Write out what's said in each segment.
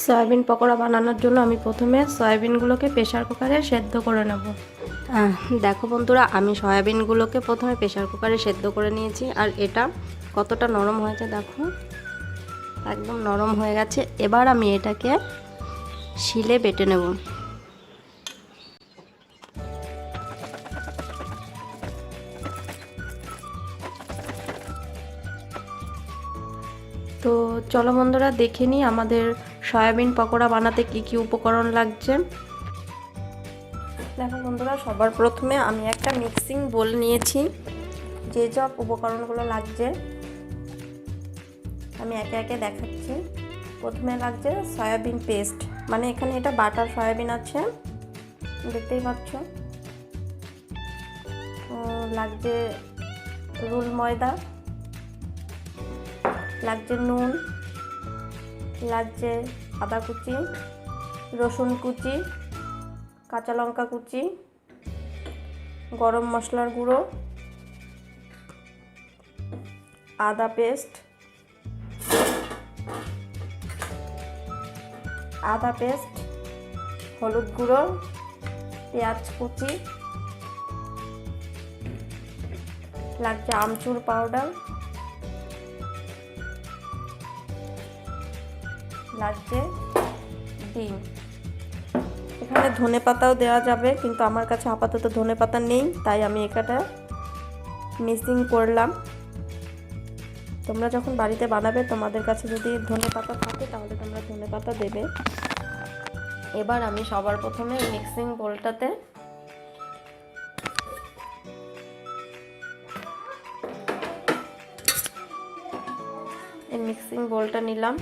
Soybean pakora বানানোর জন্য আমি প্রথমে সয়াবিনগুলোকে প্রেসার কুকারে সেদ্ধ করে নেব। দেখো বন্ধুরা, আমি সয়াবিনগুলোকে প্রথমে প্রেসার কুকারে সেদ্ধ করে নিয়েছি, আর এটা কতটা নরম হয়েছে দেখো, একদম নরম হয়ে গেছে। এবার আমি এটাকে শিলে বেটে নেব। তো চলো বন্ধুরা, দেখে নিই আমাদের সয়াবিন পকোড়া বানাতে কি কি উপকরণ লাগছে। দেখো বন্ধুরা, সবার প্রথমে আমি একটা মিক্সিং বোল নিয়েছি। যে সব উপকরণগুলো লাগছে আমি একে একে দেখাচ্ছি। প্রথমে লাগছে সয়াবিন পেস্ট, মানে এখানে এটা বাটার সয়াবিন আছে, দেখতেই পাচ্ছ। লাগছে রুল ময়দা, লাগছে নুন, লাগছে আদা কুচি, রসুন কুচি, কাঁচা লঙ্কা কুচি, গরম মশলার গুঁড়ো, আদা পেস্ট, হলুদ গুঁড়ো, পেঁয়াজ কুচি, লাগছে আমচুর পাউডার, লাগছে ডিম। এখানে ধনে পাতাও দেওয়া যাবে, কিন্তু আমার কাছে আপাতত ধনে পাতা নেই, তাই আমি এটা মিক্সিং করলাম। তোমরা যখন বাড়িতে বানাবে, তোমাদের কাছে যদি ধনে পাতা থাকে তাহলে তোমরা ধনে পাতা দেবে। এবার আমি সবার প্রথমে মিক্সিং বোলটাতে মিক্সিং বোলটা নিলাম।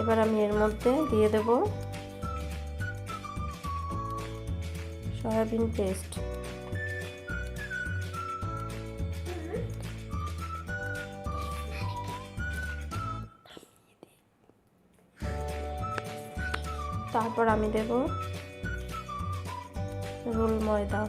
এবার আমি এর মধ্যে দিয়ে দেব সয়াবিন পেস্ট। তারপর আমি দেব রোল ময়দা।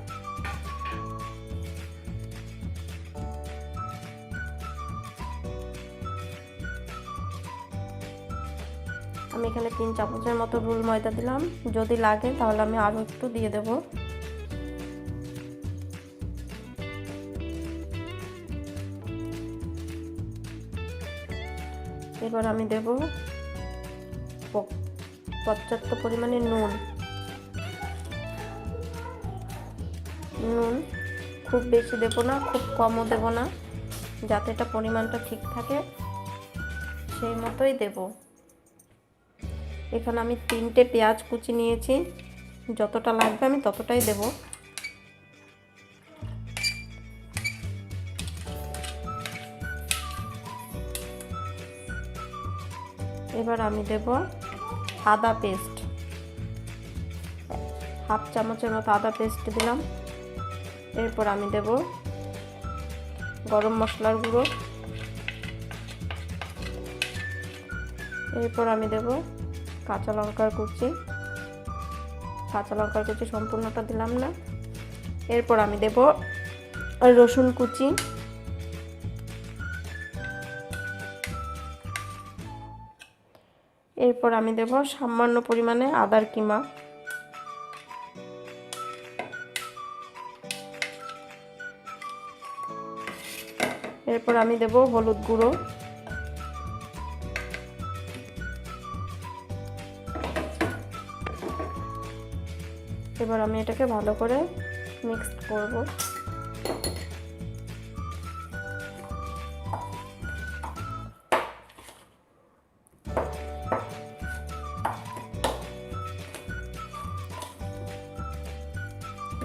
আমি এখানে 3 চামচের মতো রুল ময়দা দিলাম, যদি লাগে তাহলে আমি আরও একটু দিয়ে দেব। এবার আমি দেব পর্যাপ্ত পরিমাণে নুন। খুব বেশি দেব না, খুব কমও দেব না, যাতে এটা পরিমাণটা ঠিক থাকে সেই মতোই দেব। এখানে আমি 3টে পেঁয়াজ কুচি নিয়েছি, যতটা লাগবে আমি ততটাই দেব। এবার আমি দেব আদা পেস্ট, হাফ চামচের মতো আদা পেস্ট দিলাম। এরপর আমি দেব গরম মশলার গুঁড়ো। এরপর আমি দেব কাঁচা লঙ্কার কুচি, সম্পূর্ণটা দিলাম না। এরপর আমি দেব রসুন কুচি, এরপর আমি দেব সামান্য পরিমাণে আদার কিমা। এরপর আমি দেব হলুদ গুঁড়ো। এবার আমি এটাকে ভালো করে মিক্স করব।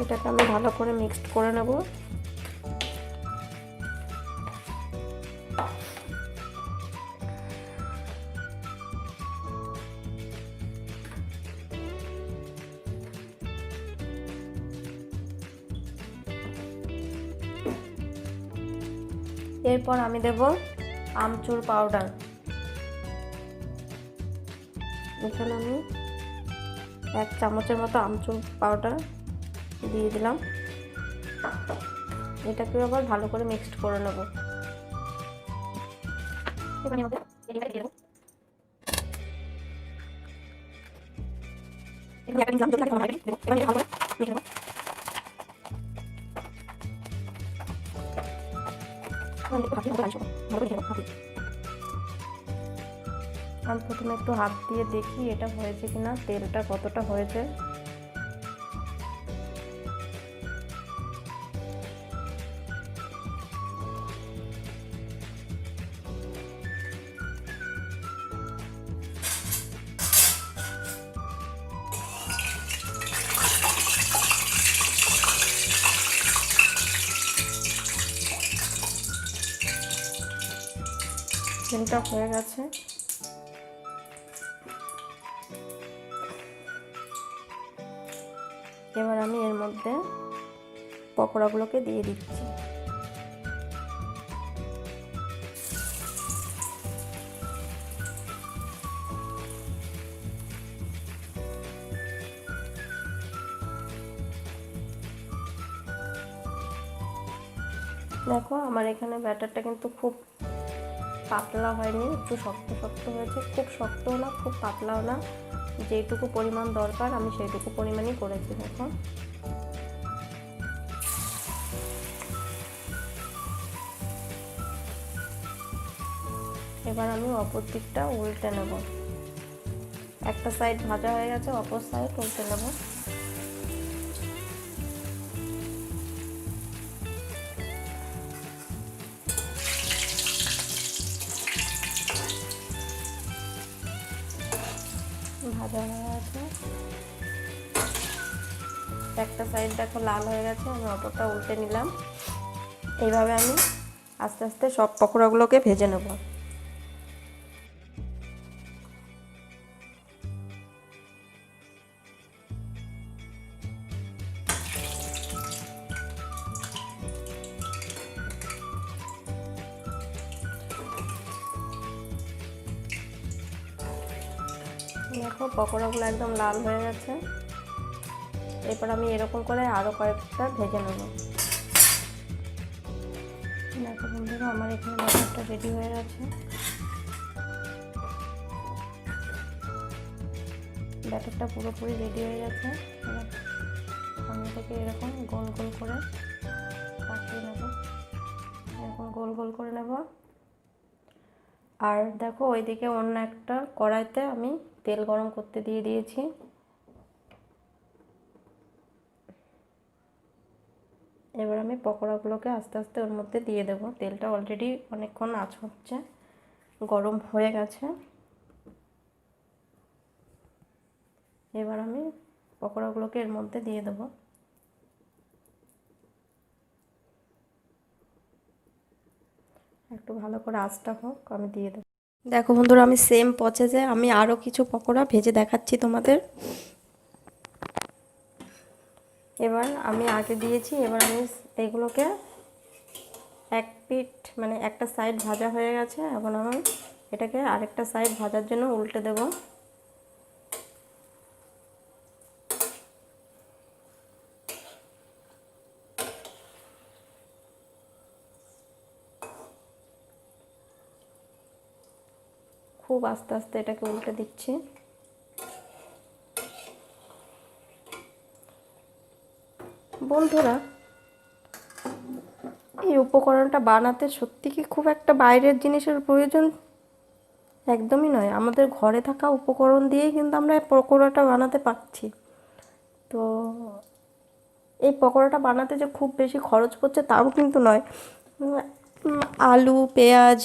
এটাকে আমি ভালো করে মিক্সড করে নেব। এরপর আমি দেব আমচুর পাউডার। এখানে আমি 1 চামচের মতো আমচুর পাউডার দিয়ে দিলাম। এটাকে আবার ভালো করে মিক্সড করে নেব। এবার এর মধ্যে দিয়ে দেব আমি প্রথমে একটু হাত দিয়ে দেখি এটা হয়েছে কিনা, তেলটা কতটা হয়েছে। তেলটা হয়ে গেছে। এবার আমি এর মধ্যে পকোড়াগুলোকে দিয়ে দিচ্ছি। দেখো আমার এখানে ব্যাটারটা কিন্তু খুব পাতলা হয়নি, একটু শক্ত শক্ত হয়েছে। খুব শক্তও না, খুব পাতলাও না, যেটুকু পরিমাণ দরকার আমি সেইটুকু পরিমাণই করেছি। দেখো এবার আমি অপর দিকটা উল্টে নেব। একটা সাইড ভাজা হয়ে গেছে, অপর সাইড উল্টে নেব। ভাজা হয়ে গেছে, একটা সাইড দেখো লাল হয়ে গেছে, আমি অপরটা উল্টে নিলাম। এইভাবে আমি আস্তে আস্তে সব পকোড়াগুলোকে ভেজে নেব। দেখো পকোড়াগুলো একদম লাল হয়ে গেছে। এরপর আমি এরকম করে আরও কয়েকটা ভেজে নেব। দেখো বন্ধুরা আমার এখানে ব্যাটারটা রেডি হয়ে গেছে। ব্যাটারটা পুরোপুরি রেডি হয়ে গেছে। আমি এটাকে এরকম গোল গোল করে পাকিয়ে নেব, এরকম গোল গোল করে নেব। আর দেখো ওইদিকে অন্য একটা কড়াইতে আমি তেল গরম করতে দিয়ে দিয়েছি। এবার আমি পকোড়াগুলোকে আস্তে আস্তে ওর মধ্যে দিয়ে দেবো। তেলটা অলরেডি অনেকক্ষণ আঁচ হচ্ছে, গরম হয়ে গেছে। এবার আমি পকোড়াগুলোকে এর মধ্যে দিয়ে দেবো। একটু ভালো করে আঁচটা হোক, আমি দিয়ে দেবো। দেখো বন্ধুরা আমি সেম প্রসেসে আমি আরও কিছু পকোড়া ভেজে দেখাচ্ছি তোমাদের। এবার আমি আগে দিয়েছি, এবার আমি এইগুলোকে এক পিঠ মানে একটা সাইড ভাজা হয়ে গেছে, এখন আমি এটাকে আরেকটা সাইড ভাজার জন্য উল্টে দেব। খুব আস্তে আস্তে এটাকে উল্টে দিচ্ছি। বন্ধুরা এই উপকরণটা বানাতে সত্যি কি খুব একটা বাইরের জিনিসের প্রয়োজন একদমই নয়। আমাদের ঘরে থাকা উপকরণ দিয়েই কিন্তু আমরা পকোড়াটা বানাতে পারছি। তো এই পকোড়াটা বানাতে যে খুব বেশি খরচ পড়ছে তাও কিন্তু নয়। আলু পেঁয়াজ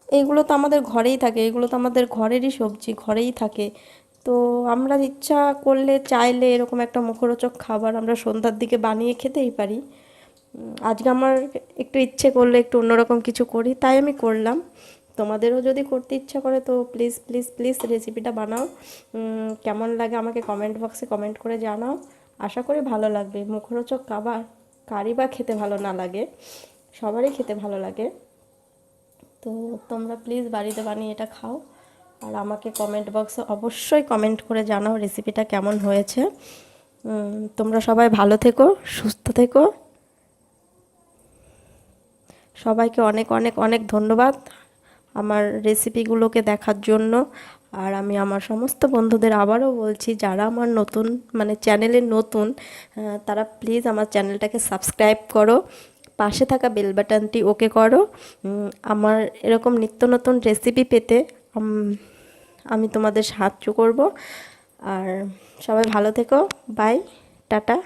এইগুলো তো আমাদের ঘরেই থাকে, এগুলো তো আমাদের ঘরেরই সবজি, ঘরেই থাকে। তো আমরা ইচ্ছা করলে চাইলে এরকম একটা মুখরোচক খাবার আমরা সন্ধ্যার দিকে বানিয়ে খেতেই পারি। আজকে আমার একটু ইচ্ছে করলে একটু অন্যরকম কিছু করি, তাই আমি করলাম। তোমাদেরও যদি করতে ইচ্ছা করে তো প্লিজ প্লিজ প্লিজ রেসিপিটা বানাও। কেমন লাগে আমাকে কমেন্ট বক্সে কমেন্ট করে জানাও। আশা করি ভালো লাগবে। মুখরোচক খাবার কারই বা খেতে ভালো না লাগে, সবারই খেতে ভালো লাগে। তো তোমরা প্লিজ বাড়িতে বানিয়ে এটা খাও, আর আমাকে কমেন্ট বক্সে অবশ্যই কমেন্ট করে জানাও রেসিপিটা কেমন হয়েছে। তোমরা সবাই ভালো থেকো, সুস্থ থেকো। সবাইকে অনেক অনেক অনেক ধন্যবাদ আমার রেসিপিগুলোকে দেখার জন্য আর আমি আমার সমস্ত বন্ধুদের আবারও বলছি, যারা আমার নতুন মানে চ্যানেলে নতুন, তারা প্লিজ আমার চ্যানেলটাকে সাবস্ক্রাইব করো, পাশে থাকা বেল বাটনটি ওকে করো। আমার এরকম নিত্য নতুন রেসিপি পেতে আমি তোমাদের সাহায্য করব। আর সবাই ভালো থেকো, বাই, টাটা।